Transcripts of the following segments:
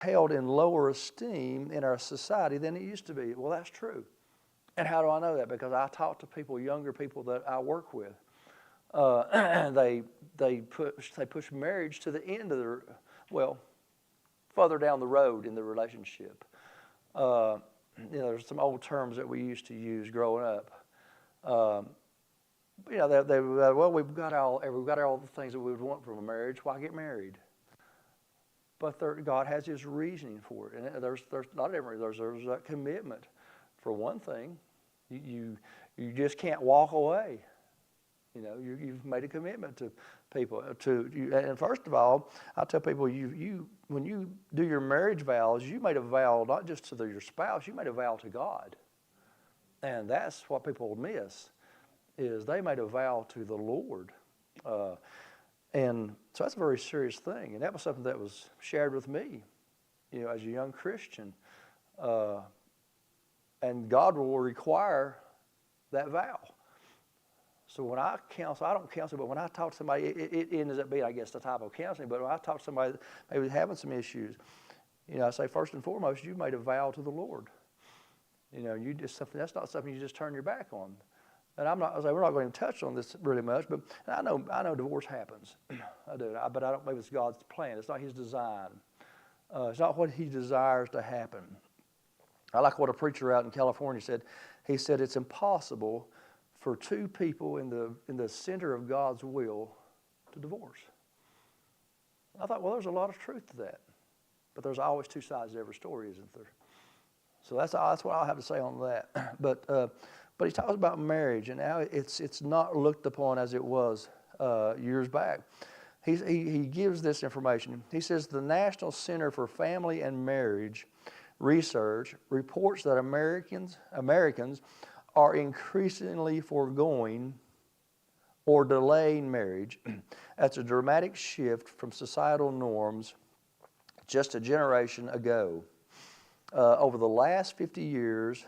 held in lower esteem in our society than it used to be. Well, that's true. And how do I know that? Because I talk to people, younger people that I work with. And they push marriage to the end of the, well, further down the road in the relationship. There's some old terms that we used to use growing up. Well, we've got all the things that we would want from a marriage. Why get married? But God has His reasoning for it, and there's not every there's that commitment. For one thing, you just can't walk away. You've made a commitment to people. And first of all, I tell people, when you do your marriage vows, you made a vow not just to your spouse, you made a vow to God. And that's what people miss, is they made a vow to the Lord. And so that's a very serious thing. And that was something that was shared with me, as a young Christian. And God will require that vow. So when I counsel, I don't counsel, but when I talk to somebody, it ends up being, I guess, the type of counseling. But when I talk to somebody that maybe having some issues, I say, first and foremost, you made a vow to the Lord. That's not something you just turn your back on. And we're not going to touch on this really much, but I know divorce happens. I do, but I don't believe it's God's plan. It's not His design. It's not what He desires to happen. I like what a preacher out in California said. He said it's impossible for two people in the center of God's will to divorce. I thought, well, there's a lot of truth to that, but there's always two sides to every story, isn't there? So that's what I'll have to say on that. But he talks about marriage, and now it's not looked upon as it was years back. He gives this information. He says the National Center for Family and Marriage Research reports that Americans are increasingly foregoing or delaying marriage. That's a dramatic shift from societal norms just a generation ago. Over the last 50 years,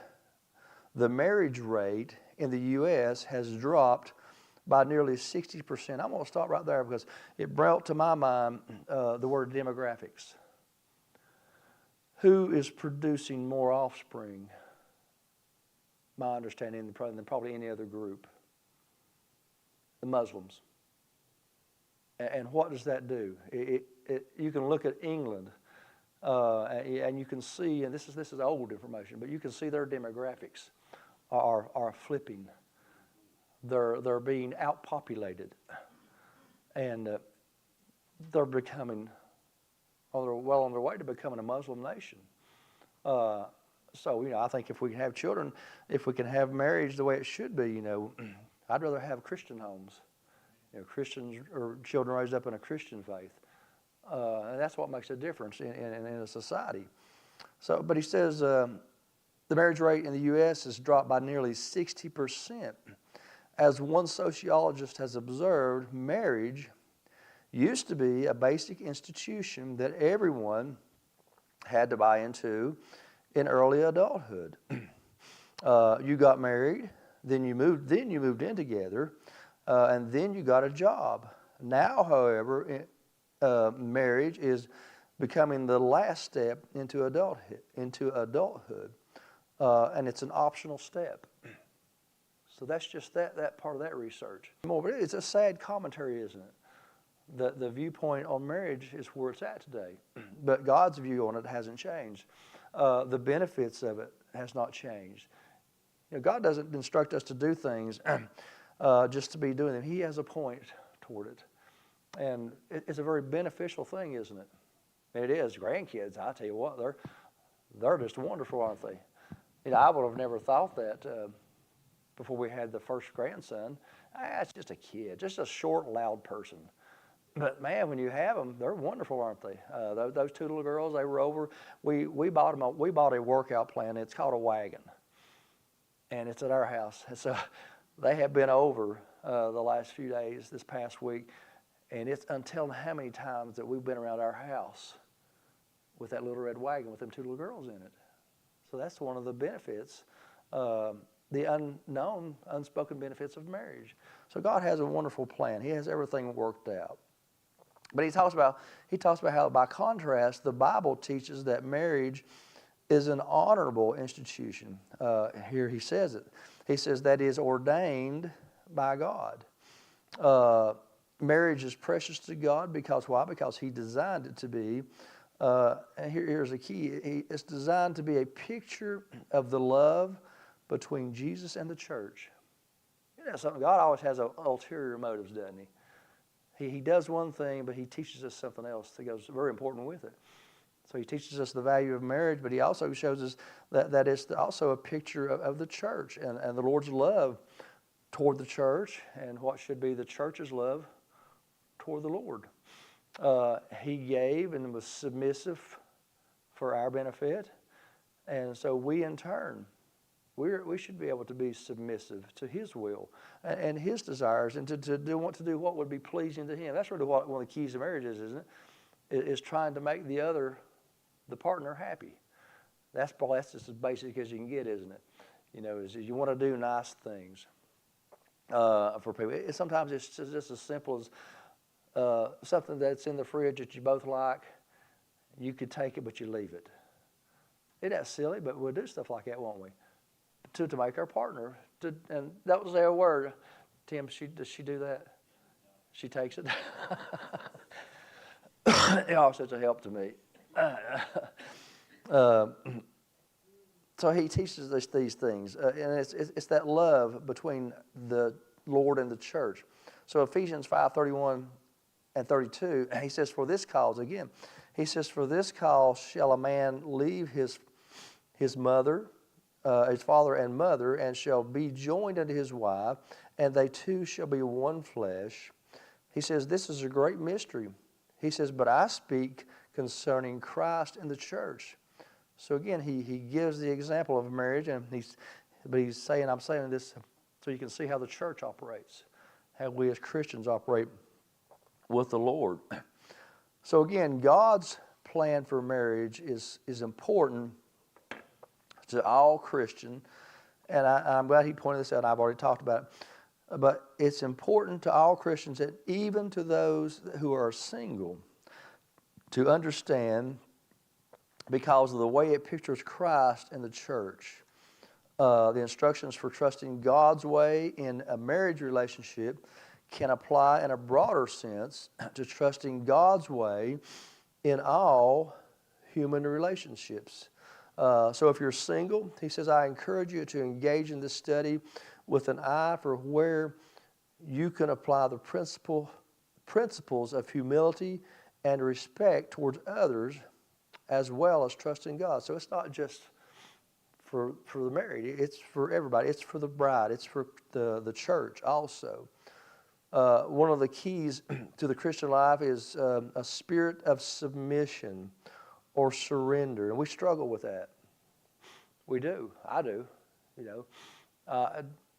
the marriage rate in the U.S. has dropped by nearly 60%. I'm going to stop right there because it brought to my mind the word demographics. Who is producing more offspring? My understanding, than probably any other group. The Muslims. And what does that do? You can look at England, and you can see, and this is old information, but you can see their demographics are flipping. They're being outpopulated, and they're becoming, well on their way to becoming a Muslim nation. So, I think if we can have children, if we can have marriage the way it should be, I'd rather have Christian homes, Christians or children raised up in a Christian faith. And that's what makes a difference in a society. So, but he says the marriage rate in the U.S. has dropped by nearly 60%. As one sociologist has observed, marriage used to be a basic institution that everyone had to buy into in early adulthood. You got married, then you moved in together, and then you got a job. Now, however, marriage is becoming the last step into adulthood, and it's an optional step. So that's just that part of that research. It's a sad commentary, isn't it? The viewpoint on marriage is where it's at today, but God's view on it hasn't changed. The benefits of it has not changed. God doesn't instruct us to do things just to be doing them. He has a point toward it. And it's a very beneficial thing, isn't it? It is. Grandkids, I tell you what, they're just wonderful, aren't they? I would have never thought that before we had the first grandson. It's just a kid, just a short, loud person. But man, when you have them, they're wonderful, aren't they? Those two little girls, they were over. We bought a workout plan. It's called a wagon, and it's at our house. And so they have been over the last few days, this past week, and it's until how many times that we've been around our house with that little red wagon with them two little girls in it. So that's one of the benefits, the unknown, unspoken benefits of marriage. So God has a wonderful plan. He has everything worked out. But he talks about how, by contrast, the Bible teaches that marriage is an honorable institution. Here he says it. He says that is ordained by God. Marriage is precious to God because why? Because He designed it to be. And here's the key. It's designed to be a picture of the love between Jesus and the church. You know something? God always has ulterior motives, doesn't He? He does one thing, but He teaches us something else that goes very important with it. So He teaches us the value of marriage, but He also shows us that it's also a picture of the church and the Lord's love toward the church and what should be the church's love toward the Lord. He gave and was submissive for our benefit, and so we in turn, we should be able to be submissive to His will and His desires, and to do what would be pleasing to Him. That's really what one of the keys to marriage is, isn't it? Is trying to make the partner happy. That's just as basic as you can get, isn't it? You know, is you want to do nice things for people. Sometimes it's just as simple as something that's in the fridge that you both like. You could take it, but you leave it. Isn't that silly? But we'll do stuff like that, won't we? To make our partner. And that was their word. Tim, does she do that? She takes it? Oh, such a help to me. So he teaches us these things. And it's that love between the Lord and the church. So Ephesians 5:31 and 32, he says, for this cause, again, he says, for this cause shall a man leave his mother, his father and mother, and shall be joined unto his wife, and they two shall be one flesh. He says, this is a great mystery. He says, but I speak concerning Christ and the church. So again, he gives the example of marriage, and he's saying, I'm saying this so you can see how the church operates, how we as Christians operate with the Lord. So again, God's plan for marriage is important to all Christians, and I'm glad he pointed this out. I've already talked about it, but it's important to all Christians, that even to those who are single, to understand, because of the way it pictures Christ and the church, the instructions for trusting God's way in a marriage relationship can apply in a broader sense to trusting God's way in all human relationships. So if you're single, he says, I encourage you to engage in this study with an eye for where you can apply the principles of humility and respect towards others, as well as trusting God. So it's not just for the married, it's for everybody. It's for the bride. It's for the church also. One of the keys to the Christian life is a spirit of submission or surrender, and we struggle with that. We do. I do. You know,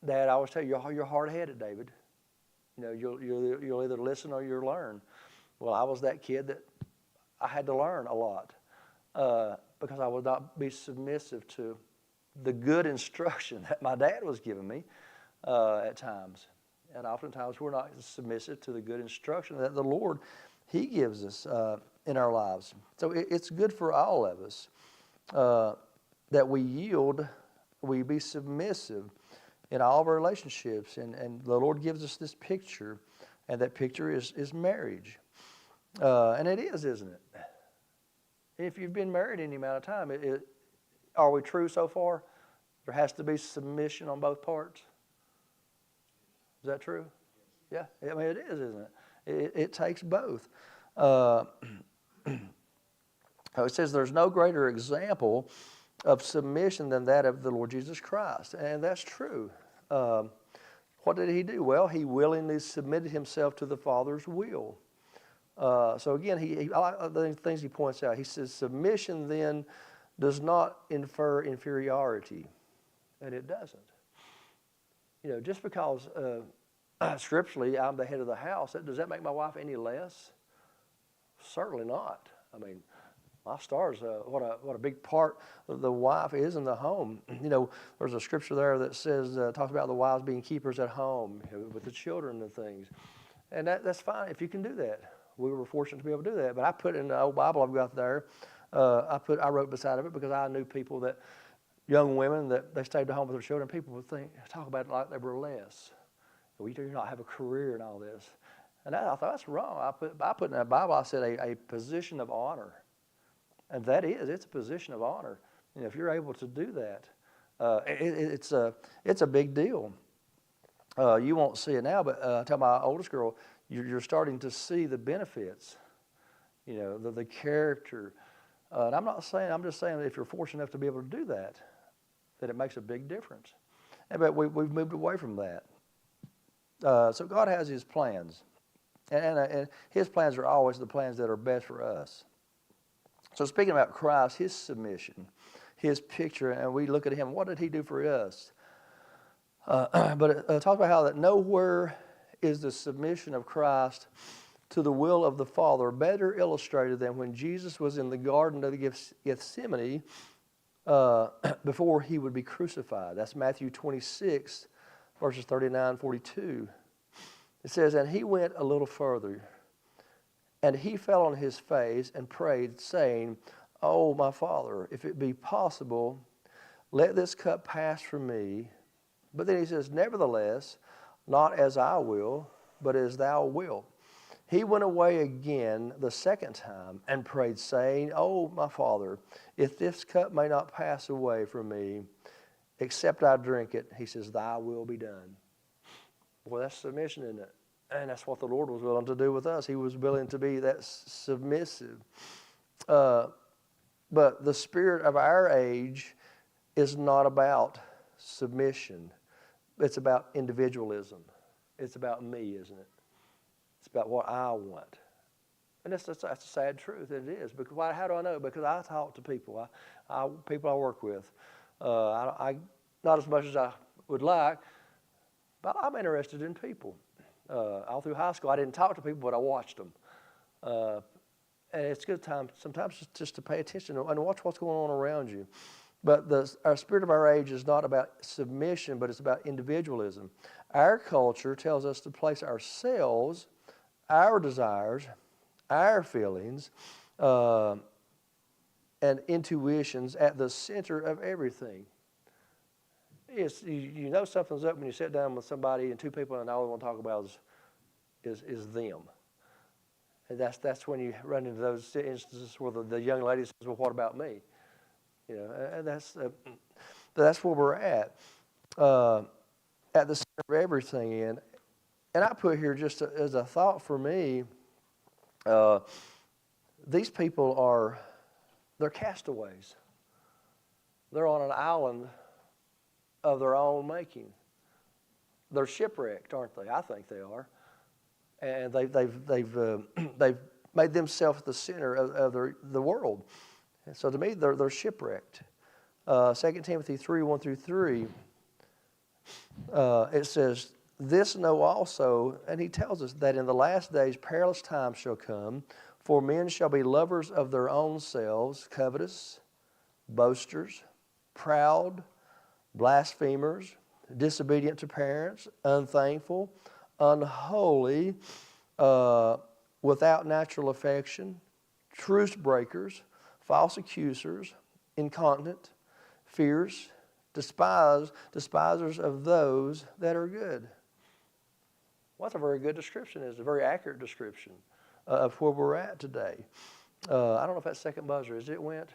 Dad, I always tell you, you're hard-headed, David. You know, you'll either listen or you'll learn. Well, I was that kid that I had to learn a lot because I would not be submissive to the good instruction that my dad was giving me at times. And oftentimes we're not submissive to the good instruction that the Lord, He gives us in our lives. So it's good for all of us that we yield, we be submissive in all of our relationships. And the Lord gives us this picture, and that picture is marriage. And it is, isn't it? If you've been married any amount of time, are we true so far? There has to be submission on both parts. Is that true? Yeah, I mean, it is, isn't it? It takes both. It says there's no greater example of submission than that of the Lord Jesus Christ. And that's true. What did He do? Well, He willingly submitted Himself to the Father's will. So again, I like the things He points out. He says submission then does not infer inferiority. And it doesn't. You know, just because scripturally I'm the head of the house, does that make my wife any less? Certainly not. I mean, my stars, what a big part of the wife is in the home. You know, there's a scripture there that says, talks about the wives being keepers at home with the children and things. And that's fine if you can do that. we were fortunate to be able to do that. But I put in the old Bible I've got there, I wrote beside of it because I knew people that, young women, that they stayed at home with their children. People would talk about it like they were less. We do not have a career and all this. And I thought, that's wrong. I put in that Bible, I said a position of honor. And it's a position of honor. If you're able to do that, it's a big deal. You won't see it now, but I tell my oldest girl, you're starting to see the benefits, the character. And I'm just saying that if you're fortunate enough to be able to do that it makes a big difference. But we've moved away from that. So God has His plans. And His plans are always the plans that are best for us. So speaking about Christ, His submission, His picture, and we look at Him, what did He do for us? But it talks about how that nowhere is the submission of Christ to the will of the Father better illustrated than when Jesus was in the Garden of Gethsemane before He would be crucified. That's Matthew 26, verses 39, 42. It says, and He went a little further, and He fell on His face and prayed, saying, Oh, my Father, if it be possible, let this cup pass from me. But then He says, nevertheless, not as I will, but as Thou wilt. He went away again the second time and prayed, saying, Oh, my Father, if this cup may not pass away from me, except I drink it, He says, Thy will be done. Well, that's submission, isn't it? And that's what the Lord was willing to do with us. He was willing to be that submissive. But the spirit of our age is not about submission. It's about individualism. It's about me, isn't it? It's about what I want. And that's a sad truth, and it is. Because how do I know? Because I talk to people. People I work with. I not as much as I would like, but I'm interested in people. All through high school, I didn't talk to people, but I watched them. And it's a good time sometimes just to pay attention and watch what's going on around you. But our spirit of our age is not about submission, but it's about individualism. Our culture tells us to place ourselves, our desires, our feelings, and intuitions at the center of everything. You know something's up when you sit down with somebody and two people and all they want to talk about is them. And that's when you run into those instances where the young lady says, well, what about me? And that's where we're at the center of everything. And I put here just as a thought for me, these people they're castaways. They're on an island of their own making. They're shipwrecked, aren't they? I think they are. And they've made themselves the center of the world. And so to me, they're shipwrecked. 2 Timothy 3, 1 through 3, it says, This know also, and he tells us that in the last days perilous times shall come, for men shall be lovers of their own selves, covetous, boasters, proud, blasphemers, disobedient to parents, unthankful, unholy, without natural affection, truce breakers, false accusers, incontinent, fierce, despisers of those that are good. Well, that's a very good description. It's a very accurate description of where we're at today. I don't know if that second buzzer, is it went?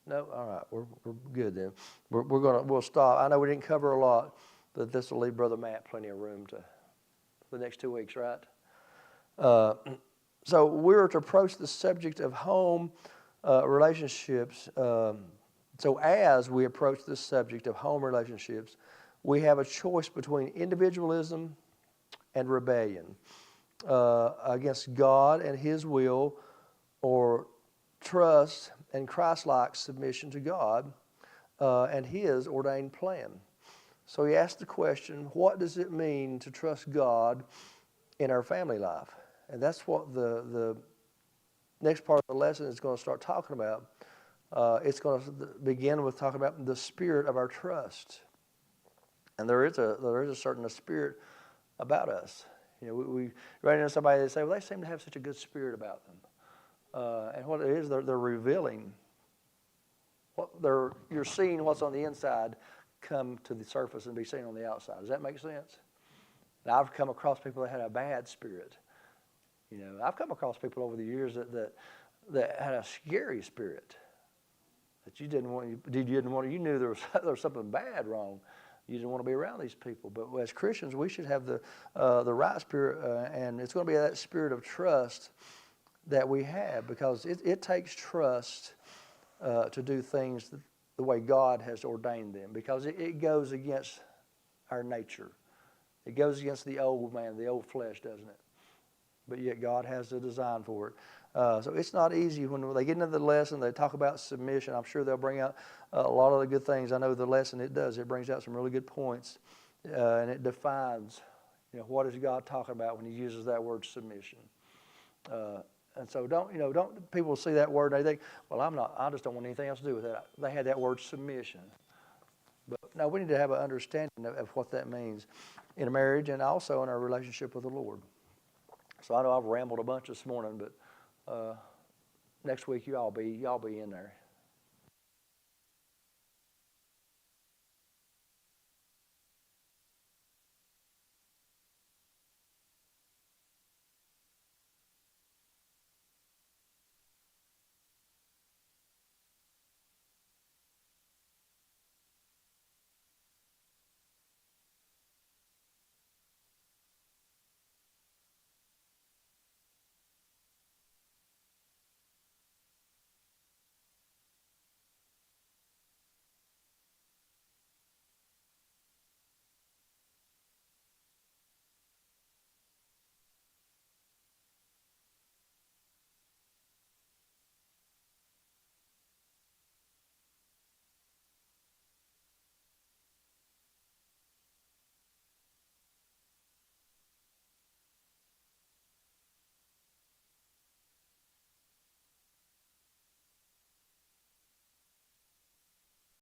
No? All right, we're good then. We'll stop. I know we didn't cover a lot, but this will leave Brother Matt plenty of room for the next 2 weeks, right? So we're to approach the subject of home relationships. So as we approach this subject of home relationships, we have a choice between individualism and rebellion against God and His will, or trust and Christ-like submission to God and His ordained plan. So he asked the question, what does it mean to trust God in our family life? And that's what the next part of the lesson is going to start talking about. It's going to begin with talking about the spirit of our trust. And there is a certain spirit about us. We run into somebody that say, well, they seem to have such a good spirit about them. And what it is, they're revealing you're seeing what's on the inside come to the surface and be seen on the outside. Does that make sense? Now, I've come across people that had a bad spirit. I've come across people over the years that had a scary spirit that you didn't want. You knew there was something bad wrong. You didn't want to be around these people. But as Christians, we should have the right spirit, and it's going to be that spirit of trust that we have, because it takes trust to do things the way God has ordained them, because it goes against our nature. It goes against the old man, the old flesh, doesn't it? But yet God has a design for it. So it's not easy. When they get into the lesson, they talk about submission. I'm sure they'll bring out a lot of the good things. I know the lesson it does. It brings out some really good points, and it defines, what is God talking about when He uses that word submission. And so don't people see that word and they think, well, I just don't want anything else to do with that. They had that word submission. But no, we need to have an understanding of what that means in a marriage and also in our relationship with the Lord. So I know I've rambled a bunch this morning, but next week y'all be in there.